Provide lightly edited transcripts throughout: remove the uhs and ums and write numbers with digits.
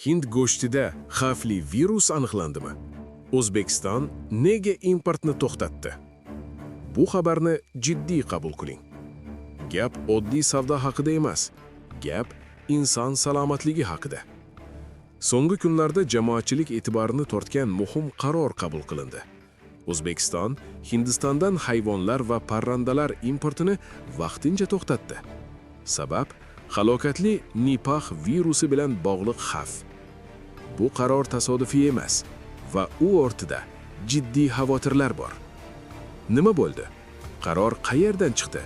Hind go'shtida xavfli virus aniqlandimi? O'zbekiston nega importni to'xtatdi? Bu xabarni jiddiy qabul qiling. Gap oddiy savdo haqida emas, gap inson salomatligi haqida. So'nggi kunlarda jamoatchilik e'tiborini tortgan muhim qaror qabul qilindi. O'zbekiston Hindistondan hayvonlar va parrandalar importini vaqtincha to'xtatdi. Sabab halokatli Nipah virusi bilan bog'liq xavf. Bu qaror tasodifiy emas va u ortida jiddiy xavotirlar bor. Nima bo'ldi? Qaror qayerdan chiqdi?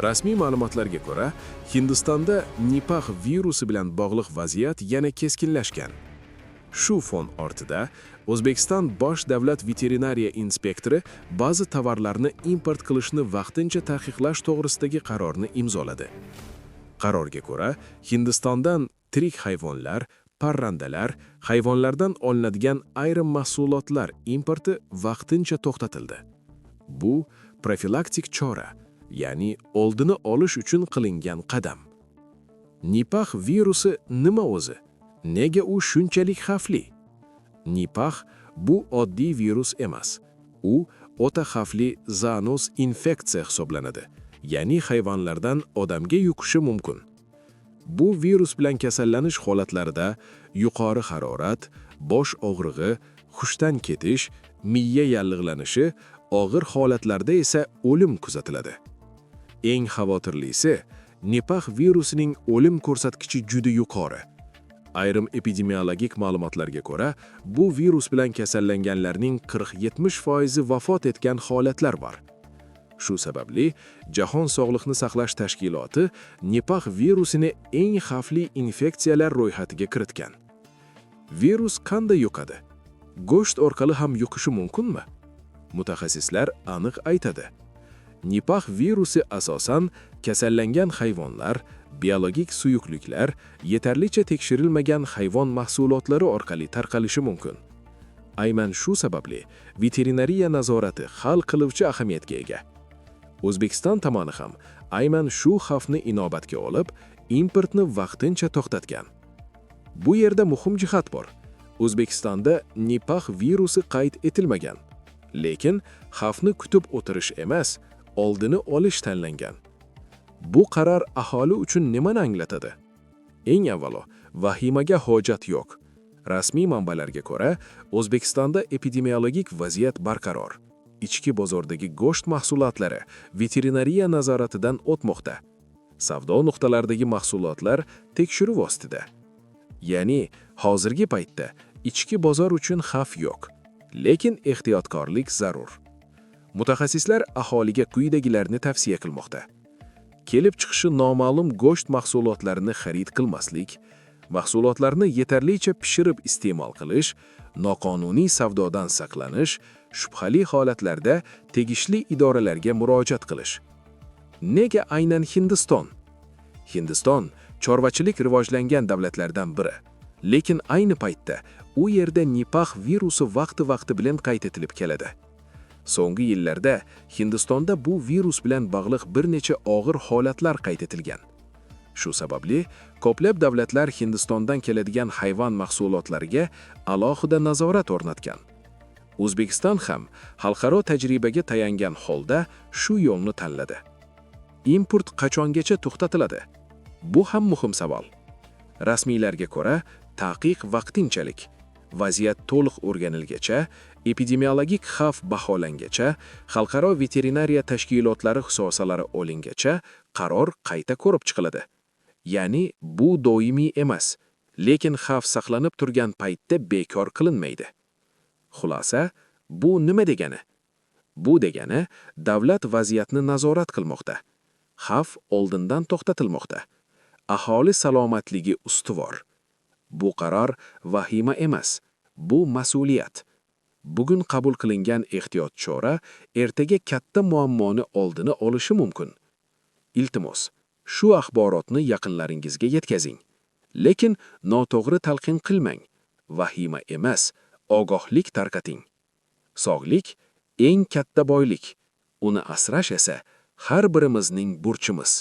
Rasmiy ma'lumotlarga ko'ra, Hindistonda Nipah virusi bilan bog'liq vaziyat yana keskinlashgan. Shu fon ortida O'zbekiston bosh davlat veterinariya inspektori ba'zi tovarlarni import qilishni vaqtincha taqiqlash to'g'risidagi qarorni imzoladi. Qarorga ko'ra, Hindistondan tirik hayvonlar, parrandalar, hayvonlardan olinadigan ayrim mahsulotlar importi vaqtincha to'xtatildi. Bu profilaktik chora, ya'ni oldini olish uchun qilingan qadam. Nipah virusi nima o'zi? Nega u shunchalik xavfli? Nipah bu oddiy virus emas. U o'ta xavfli zoonoz infeksiya hisoblanadi, ya'ni hayvonlardan odamga yuqishi mumkin. Bu virus bilan kasallanish holatlarida yuqori harorat, bosh og'rig'i, hushdan ketish, miya yallig'lanishi, og'ir holatlarda esa o'lim kuzatiladi. Eng xavotirlisi, Nipah virusining o'lim ko'rsatkichi juda yuqori. Ayrim epidemiologik ma'lumotlarga ko'ra, bu virus bilan kasallanganlarning 40-70% vafot etgan holatlar bor. Shu sababli Jahon Sog'liqni saqlash tashkiloti Nipah virusini eng xavfli infeksiyalar ro'yxatiga kiritgan. Virus qanday yuqadi? Go'sht orqali ham yuqishi mumkinmi? Mutaxassislar aniq aytadi. Nipah virusi asosan kasallangan hayvonlar, biologik suyuqliklar, yetarlicha tekshirilmagan hayvon mahsulotlari orqali tarqalishi mumkin. Aynan shu sababli veterinariya nazorati hal qiluvchi ahamiyatga ega. O'zbekiston tomoni ham aynan shu xavfni inobatga olib, importni vaqtincha to'xtatgan. Bu yerda muhim jihat bor. O'zbekistonda Nipah virusi qayd etilmagan, lekin xavfni kutib o'tirish emas, oldini olish tanlangan. Bu qaror aholi uchun nimani anglatadi? Eng avvalo, vahimaga hojat yo'q. Rasmiy manbalarga ko'ra, O'zbekistonda epidemiologik vaziyat barqaror. Ichki bozordagi go'sht mahsulotlari veterinariya nazoratidan o'tmoqda. Savdo nuqtalaridagi mahsulotlar tekshiruv ostida. Ya'ni, hozirgi paytda ichki bozor uchun xavf yo'q, lekin ehtiyotkorlik zarur. Mutaxassislar aholiga quyidagilarni tavsiya qilmoqda. Kelib chiqishi noma'lum go'sht mahsulotlarini xarid qilmaslik, mahsulotlarni yetarlicha pishirib iste'mol qilish, noqonuniy savdodan saqlanish, shubhali holatlarda tegishli idoralarga murojaat qilish. Nega aynan Hindiston? Hindiston chorvachilik rivojlangan davlatlardan biri, lekin ayni paytda u yerda Nipah virusi vaqti bilan qayd etilib keladi. So'nggi yillarda Hindistonda bu virus bilan bog'liq bir necha og'ir holatlar qayd etilgan. Shu sababli ko'plab davlatlar Hindistondan keladigan hayvon mahsulotlariga alohida nazorat o'rnatgan. O'zbekiston ham xalqaro tajribaga tayangan holda shu yo'lni tanladi. Import qachongacha to'xtatiladi? Bu ham muhim savol. Rasmiylarga ko'ra, taqiq vaqtinchalik. Vaziyat to'liq o'rganilgacha, epidemiologik xavf baholangacha, xalqaro veterinariya tashkilotlari xulosalari olingacha qaror qayta ko'rib chiqiladi. Ya'ni bu doimiy emas, lekin xavf saqlanib turgan paytda bekor qilinmaydi. Xulosa, bu nima degani? Bu degani, davlat vaziyatni nazorat qilmoqda. Xavf oldindan to'xtatilmoqda. Aholi salomatligi ustuvor. Bu qaror vahima emas, bu mas'uliyat. Bugun qabul qilingan ehtiyot chora ertaga katta muammoni oldini olishi mumkin. Iltimos, shu axborotni yaqinlaringizga yetkazing. Lekin noto'g'ri talqin qilmang. Vahima emas, ogohlik tarqating. Sog'lik eng katta boylik. Uni asrash esa har birimizning burchimiz.